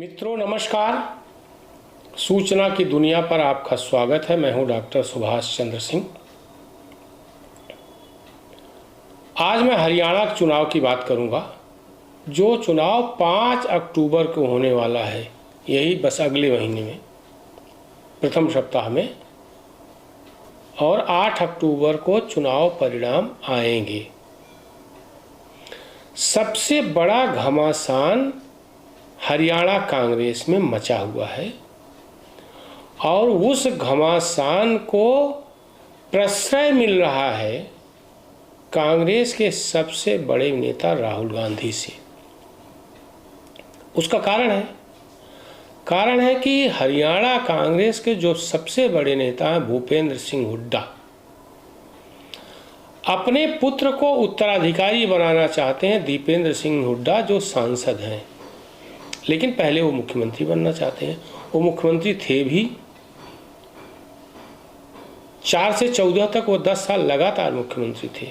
मित्रों नमस्कार। सूचना की दुनिया पर आपका स्वागत है। मैं हूं डॉक्टर सुभाष चंद्र सिंह। आज मैं हरियाणा के चुनाव की बात करूंगा, जो चुनाव 5 अक्टूबर को होने वाला है। यही बस अगले महीने में, प्रथम सप्ताह में, और 8 अक्टूबर को चुनाव परिणाम आएंगे। सबसे बड़ा घमासान हरियाणा कांग्रेस में मचा हुआ है और उस घमासान को प्रश्रय मिल रहा है कांग्रेस के सबसे बड़े नेता राहुल गांधी से। उसका कारण है कि हरियाणा कांग्रेस के जो सबसे बड़े नेता हैं भूपेंद्र सिंह हुड्डा अपने पुत्र को उत्तराधिकारी बनाना चाहते हैं। दीपेंद्र सिंह हुड्डा जो सांसद हैं, लेकिन पहले वो मुख्यमंत्री बनना चाहते हैं। वो मुख्यमंत्री थे भी 4 से 14 तक, वो 10 साल लगातार मुख्यमंत्री थे।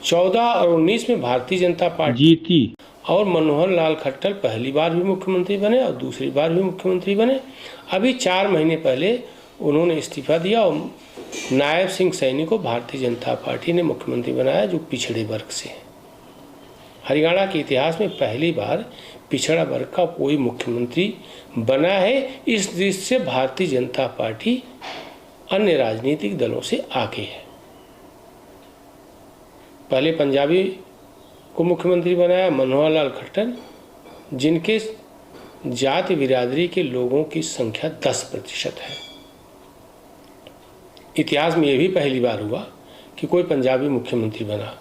14 और 19 में भारतीय जनता पार्टी जीती और मनोहर लाल खट्टर पहली बार भी मुख्यमंत्री बने और दूसरी बार भी मुख्यमंत्री बने। अभी 4 महीने पहले उन्होंने इस्तीफा दिया और नायब सिंह सैनी को भारतीय जनता पार्टी ने मुख्यमंत्री बनाया, जो पिछड़े वर्ग से है। हरियाणा के इतिहास में पहली बार पिछड़ा वर्ग का कोई मुख्यमंत्री बना है। इस दृष्टि से भारतीय जनता पार्टी अन्य राजनीतिक दलों से आगे है। पहले पंजाबी को मुख्यमंत्री बनाया मनोहर लाल खट्टर, जिनके जाति बिरादरी के लोगों की संख्या 10% है। इतिहास में यह भी पहली बार हुआ कि कोई पंजाबी मुख्यमंत्री बना,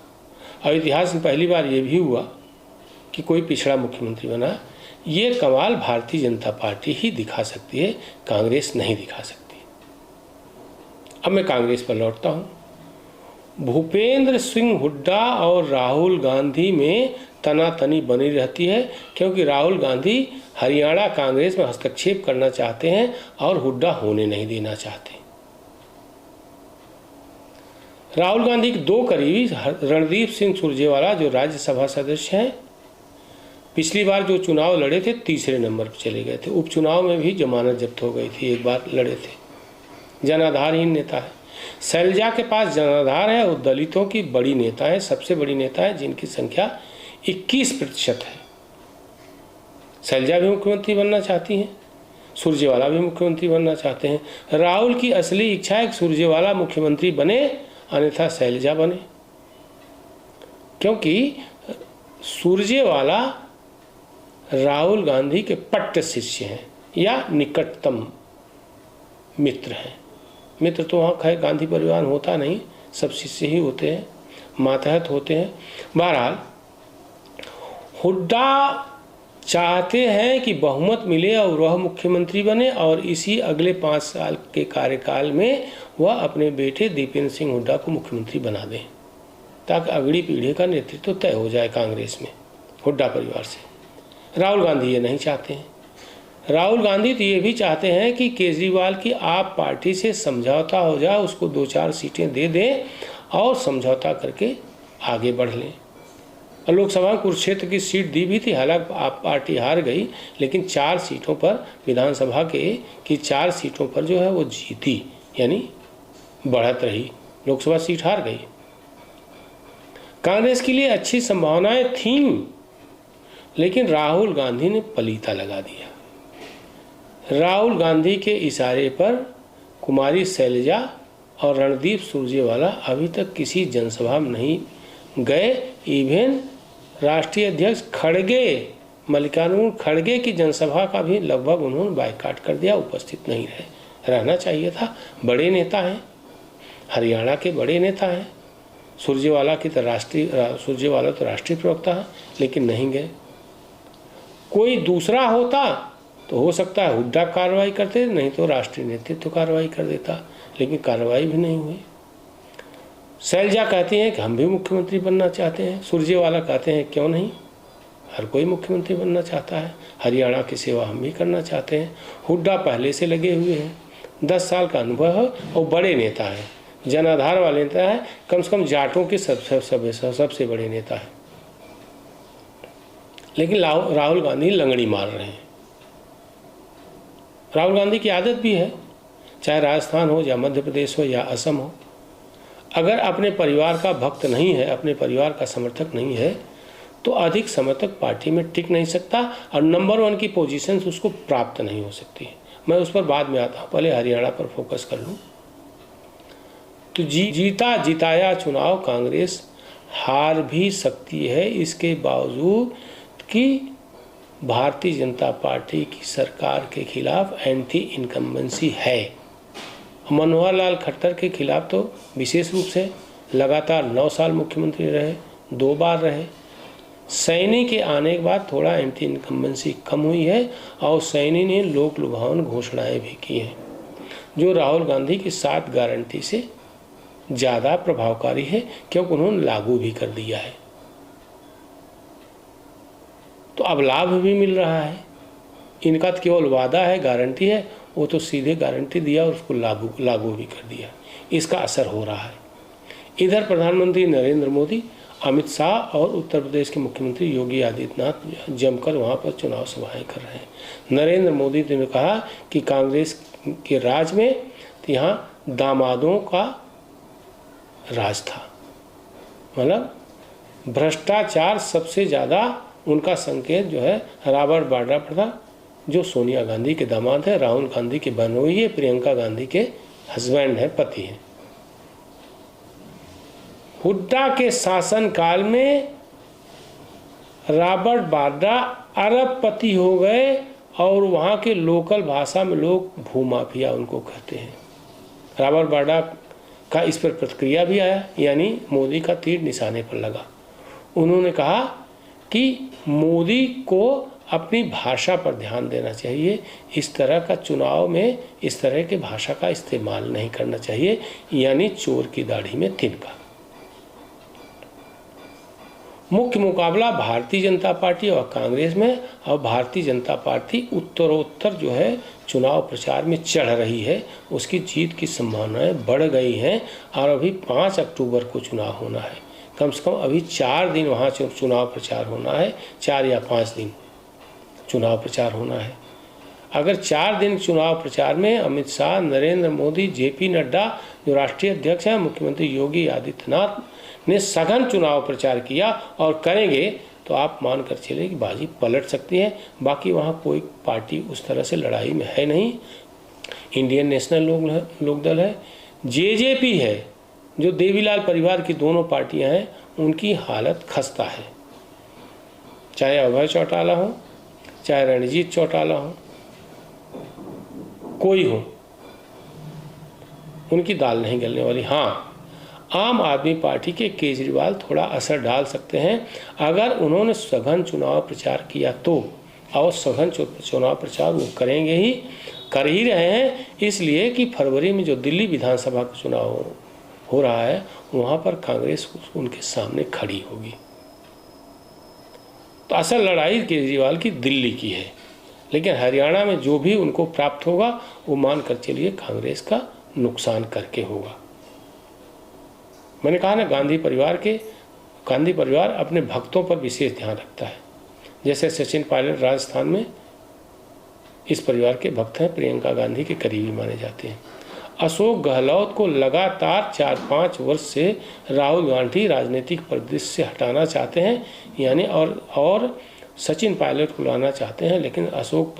और इतिहास में पहली बार ये भी हुआ कि कोई पिछड़ा मुख्यमंत्री बना। ये कमाल भारतीय जनता पार्टी ही दिखा सकती है, कांग्रेस नहीं दिखा सकती। अब मैं कांग्रेस पर लौटता हूँ। भूपेंद्र सिंह हुड्डा और राहुल गांधी में तनातनी बनी रहती है, क्योंकि राहुल गांधी हरियाणा कांग्रेस में हस्तक्षेप करना चाहते हैं और हुड्डा होने नहीं देना चाहते। राहुल गांधी के 2 करीबी रणदीप सिंह सुरजेवाला, जो राज्यसभा सदस्य हैं, पिछली बार जो चुनाव लड़े थे 3रे नंबर पर चले गए थे। उपचुनाव में भी जमानत जब्त हो गई थी, एक बार लड़े थे। जनाधारहीन नेता है। शैलजा के पास जनाधार है। वो दलितों की बड़ी नेता है, सबसे बड़ी नेता है, जिनकी संख्या 21% है। शैलजा भी मुख्यमंत्री बनना चाहती हैं, सुरजेवाला भी मुख्यमंत्री बनना चाहते हैं। राहुल की असली इच्छा है कि सुरजेवाला मुख्यमंत्री बने, अन्यथा शैलजा बने, क्योंकि सुरजेवाला राहुल गांधी के पट्ट शिष्य हैं या निकटतम मित्र हैं। मित्र तो वहाँ खैर गांधी परिवार होता नहीं, सब शिष्य ही होते हैं, मातहत होते हैं। बहरहाल हुड्डा चाहते हैं कि बहुमत मिले और वह मुख्यमंत्री बने, और इसी अगले 5 साल के कार्यकाल में वह अपने बेटे दीपेंद्र सिंह हुड्डा को मुख्यमंत्री बना दें, ताकि अगली पीढ़ी का नेतृत्व तय हो जाए कांग्रेस में हुड्डा परिवार से। राहुल गांधी ये नहीं चाहते हैं। राहुल गांधी तो ये भी चाहते हैं कि केजरीवाल की आप पार्टी से समझौता हो जाए, उसको 2-4 सीटें दे दें और समझौता करके आगे बढ़ लें। और लोकसभा कुरुक्षेत्र की सीट दी भी थी, हालांकि आप पार्टी हार गई, लेकिन 4 सीटों पर विधानसभा की 4 सीटों पर जो है वो जीती, यानी बढ़त रही। लोकसभा सीट हार गई। कांग्रेस के लिए अच्छी संभावनाएं थीं, लेकिन राहुल गांधी ने पलीता लगा दिया। राहुल गांधी के इशारे पर कुमारी शैलजा और रणदीप सुरजेवाला अभी तक किसी जनसभा में नहीं गए। इवन राष्ट्रीय अध्यक्ष खड़गे, मल्लिकार्जुन खड़गे की जनसभा का भी लगभग उन्होंने बायकॉट कर दिया, उपस्थित नहीं रहे। रहना चाहिए था। बड़े नेता हैं, हरियाणा के बड़े नेता हैं। सुरजेवाला तो राष्ट्रीय प्रवक्ता है, लेकिन नहीं गए। कोई दूसरा होता तो हो सकता है हुड्डा कार्रवाई करते, नहीं तो राष्ट्रीय नेतृत्व कार्रवाई कर देता, लेकिन कार्रवाई भी नहीं हुई। शैलजा कहती हैं कि हम भी मुख्यमंत्री बनना चाहते हैं। सुरजेवाला कहते हैं क्यों नहीं, हर कोई मुख्यमंत्री बनना चाहता है, हरियाणा की सेवा हम भी करना चाहते हैं। हुड्डा पहले से लगे हुए हैं, 10 साल का अनुभव है और बड़े नेता है, जनाधार वाले नेता है, कम से कम जाटों के सबसे बड़े नेता है। लेकिन राहुल गांधी लंगड़ी मार रहे हैं। राहुल गांधी की आदत भी है, चाहे राजस्थान हो या मध्य प्रदेश हो या असम हो, अगर अपने परिवार का भक्त नहीं है, अपने परिवार का समर्थक नहीं है, तो अधिक समय तक पार्टी में टिक नहीं सकता और नंबर 1 की पोजीशन उसको प्राप्त नहीं हो सकती है। मैं उस पर बाद में आता हूँ, पहले हरियाणा पर फोकस कर लूँ। तो जीता जिताया चुनाव कांग्रेस हार भी सकती है, इसके बावजूद कि भारतीय जनता पार्टी की सरकार के खिलाफ एंटी इनकम्बेंसी है। मनोहर लाल खट्टर के खिलाफ तो विशेष रूप से लगातार 9 साल मुख्यमंत्री रहे, 2 बार रहे। सैनी के आने के बाद थोड़ा एंटी इनकम्बेंसी कम हुई है और सैनी ने लोक लुभावन घोषणाएं भी की हैं, जो राहुल गांधी की 7 गारंटी से ज़्यादा प्रभावकारी है, क्योंकि उन्होंने लागू भी कर दिया है। तो अब लाभ भी मिल रहा है। इनका तो केवल वादा है, गारंटी है, वो तो सीधे गारंटी दिया और उसको लागू भी कर दिया। इसका असर हो रहा है। इधर प्रधानमंत्री नरेंद्र मोदी, अमित शाह और उत्तर प्रदेश के मुख्यमंत्री योगी आदित्यनाथ जमकर वहाँ पर चुनाव सभाएं कर रहे हैं। नरेंद्र मोदी ने कहा कि कांग्रेस के राज में यहाँ दामादों का राज था, मतलब भ्रष्टाचार सबसे ज़्यादा उनका संकेत जो है रॉबर्ट वाड्रा पर था, जो सोनिया गांधी के दामाद है, राहुल गांधी के बहनोई है, प्रियंका गांधी के हस्बैंड है, पति हैं। हुड्डा के शासनकाल में रॉबर्ट वाड्रा अरबपति हो गए और वहाँ के लोकल भाषा में लोग भूमाफिया उनको कहते हैं। रॉबर्ट वाड्रा का इस पर प्रतिक्रिया भी आया, यानी मोदी का तीर निशाने पर लगा। उन्होंने कहा कि मोदी को अपनी भाषा पर ध्यान देना चाहिए, इस तरह का चुनाव में इस तरह की भाषा का इस्तेमाल नहीं करना चाहिए, यानी चोर की दाढ़ी में तिनका। मुख्य मुकाबला भारतीय जनता पार्टी और कांग्रेस में, और भारतीय जनता पार्टी उत्तरोत्तर जो है चुनाव प्रचार में चढ़ रही है, उसकी जीत की संभावनाएं बढ़ गई हैं। और अभी 5 अक्टूबर को चुनाव होना है, कम से कम अभी 4 दिन वहाँ चुनाव प्रचार होना है, 4 या 5 दिन चुनाव प्रचार होना है। अगर 4 दिन चुनाव प्रचार में अमित शाह, नरेंद्र मोदी, जेपी नड्डा जो राष्ट्रीय अध्यक्ष हैं, मुख्यमंत्री योगी आदित्यनाथ ने सघन चुनाव प्रचार किया और करेंगे, तो आप मानकर चले कि बाजी पलट सकती है। बाकी वहाँ कोई पार्टी उस तरह से लड़ाई में है नहीं। इंडियन नेशनल लोकदल है, जेजेपी है, जो देवीलाल परिवार की दोनों पार्टियां हैं, उनकी हालत खस्ता है। चाहे अभय चौटाला हो, चाहे रणजीत चौटाला हो, कोई हो, उनकी दाल नहीं गलने वाली। हाँ, आम आदमी पार्टी के केजरीवाल थोड़ा असर डाल सकते हैं अगर उन्होंने सघन चुनाव प्रचार किया तो, और सघन चुनाव प्रचार वो करेंगे ही, कर ही रहे हैं, इसलिए कि फरवरी में जो दिल्ली विधानसभा का चुनाव हो रहा है, वहाँ पर कांग्रेस उनके सामने खड़ी होगी। तो असल लड़ाई केजरीवाल की दिल्ली की है, लेकिन हरियाणा में जो भी उनको प्राप्त होगा वो मान कर चलिए कांग्रेस का नुकसान करके होगा। मैंने कहा ना, गांधी परिवार अपने भक्तों पर विशेष ध्यान रखता है। जैसे सचिन पायलट राजस्थान में इस परिवार के भक्त हैं, प्रियंका गांधी के करीबी माने जाते हैं। अशोक गहलोत को लगातार 4-5 वर्ष से राहुल गांधी राजनीतिक परिदृश्य से हटाना चाहते हैं, यानी और सचिन पायलट को लाना चाहते हैं, लेकिन अशोक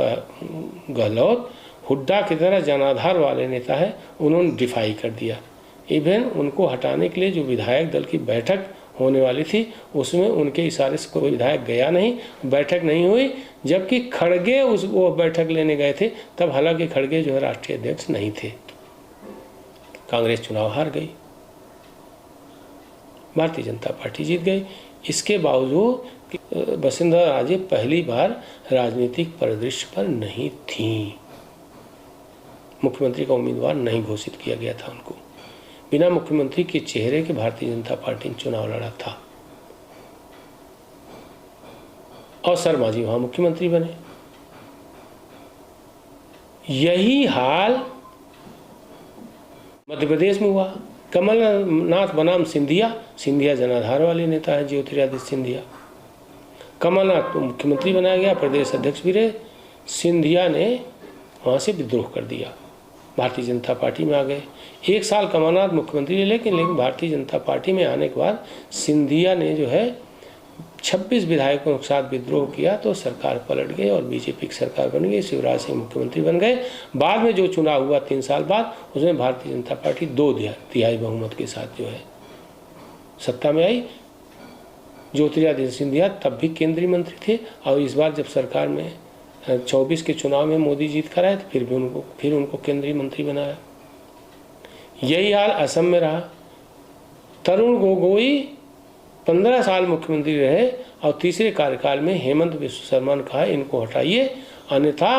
गहलोत हुड्डा की तरह जनाधार वाले नेता है, उन्होंने डिफाई कर दिया। इवन उनको हटाने के लिए जो विधायक दल की बैठक होने वाली थी, उसमें उनके इशारे से कोई विधायक गया नहीं, बैठक नहीं हुई, जबकि खड़गे वो बैठक लेने गए थे। तब हालांकि खड़गे जो है राष्ट्रीय अध्यक्ष नहीं थे। कांग्रेस चुनाव हार गई, भारतीय जनता पार्टी जीत गई। इसके बावजूद वसुंधरा राजे पहली बार राजनीतिक परिदृश्य पर नहीं थी। मुख्यमंत्री का उम्मीदवार नहीं घोषित किया गया था उनको। बिना मुख्यमंत्री के चेहरे के भारतीय जनता पार्टी ने चुनाव लड़ा था और शर्मा जी वहां मुख्यमंत्री बने। यही हाल मध्य प्रदेश में हुआ। कमलनाथ बनाम सिंधिया जनाधार वाले नेता है, ज्योतिरादित्य सिंधिया। कमलनाथ को मुख्यमंत्री बनाया गया, प्रदेश अध्यक्ष भी रहे। सिंधिया ने वहाँ से विद्रोह कर दिया, भारतीय जनता पार्टी में आ गए। 1 साल कमलनाथ मुख्यमंत्री रहे, लेकिन भारतीय जनता पार्टी में आने के बाद सिंधिया ने जो है 26 विधायकों के साथ विद्रोह किया, तो सरकार पलट गई और बीजेपी की सरकार बन गई। शिवराज सिंह मुख्यमंत्री बन गए। बाद में जो चुनाव हुआ 3 साल बाद, उसमें भारतीय जनता पार्टी 2/3 बहुमत के साथ जो है सत्ता में आई। ज्योतिरादित्य सिंधिया तब भी केंद्रीय मंत्री थे, और इस बार जब सरकार में 24 के चुनाव में मोदी जीत कर आए, तो फिर उनको केंद्रीय मंत्री बनाया। यही हाल असम में रहा। तरुण गोगोई 15 साल मुख्यमंत्री रहे, और तीसरे कार्यकाल में हेमंत बिस्व शर्मा ने कहा इनको हटाइए, अन्यथा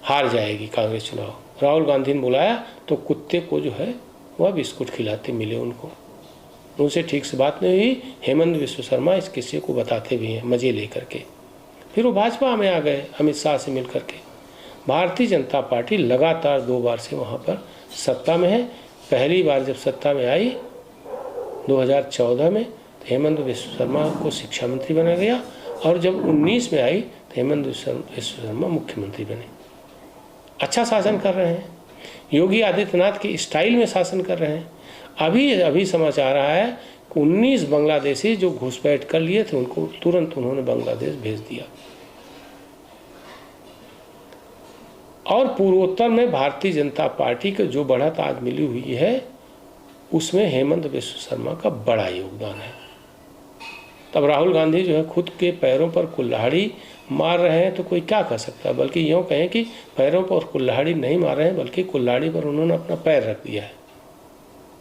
हार जाएगी कांग्रेस चुनाव। राहुल गांधी ने बुलाया तो कुत्ते को जो है वह बिस्कुट खिलाते मिले उनको। उनसे ठीक से बात नहीं हुई। हेमंत बिस्व शर्मा इस किस्से को बताते भी हैं मजे लेकर के। फिर वो भाजपा में आ गए अमित शाह से मिल करके। भारतीय जनता पार्टी लगातार 2 बार से वहाँ पर सत्ता में है। पहली बार जब सत्ता में आई 2014 में, तो हेमंत बिस्व शर्मा को शिक्षा मंत्री बनाया गया, और जब 19 में आई तो हेमंत बिस्व शर्मा मुख्यमंत्री बने। अच्छा शासन कर रहे हैं, योगी आदित्यनाथ की स्टाइल में शासन कर रहे हैं। अभी समाचार आया है कि 19 बांग्लादेशी जो घुसपैठ कर लिए थे, उनको तुरंत उन्होंने बांग्लादेश भेज दिया। और पूर्वोत्तर में भारतीय जनता पार्टी को जो बढ़त आज मिली हुई है, उसमें हेमंत बिस्व शर्मा का बड़ा योगदान है। तब राहुल गांधी जो है खुद के पैरों पर कुल्हाड़ी मार रहे हैं, तो कोई क्या कर सकता है। बल्कि यूँ कहें कि पैरों पर कुल्हाड़ी नहीं मार रहे हैं, बल्कि कुल्हाड़ी पर उन्होंने अपना पैर रख दिया है।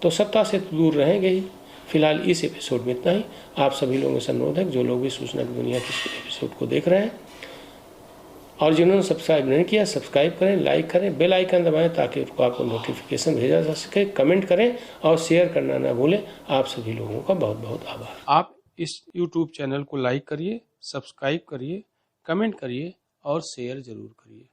तो सत्ता से तो दूर रहेंगे ही। फिलहाल इस एपिसोड में इतना ही। आप सभी लोगों से अनुरोध है, जो लोग भी सूचना की दुनिया के एपिसोड को देख रहे हैं और जिन्होंने सब्सक्राइब नहीं किया, सब्सक्राइब करें, लाइक करें, बेल आइकन दबाएं, ताकि आपको नोटिफिकेशन भेजा जा सके। कमेंट करें और शेयर करना ना भूलें। आप सभी लोगों का बहुत बहुत आभार। आप इस YouTube चैनल को लाइक करिए, सब्सक्राइब करिए, कमेंट करिए और शेयर जरूर करिए।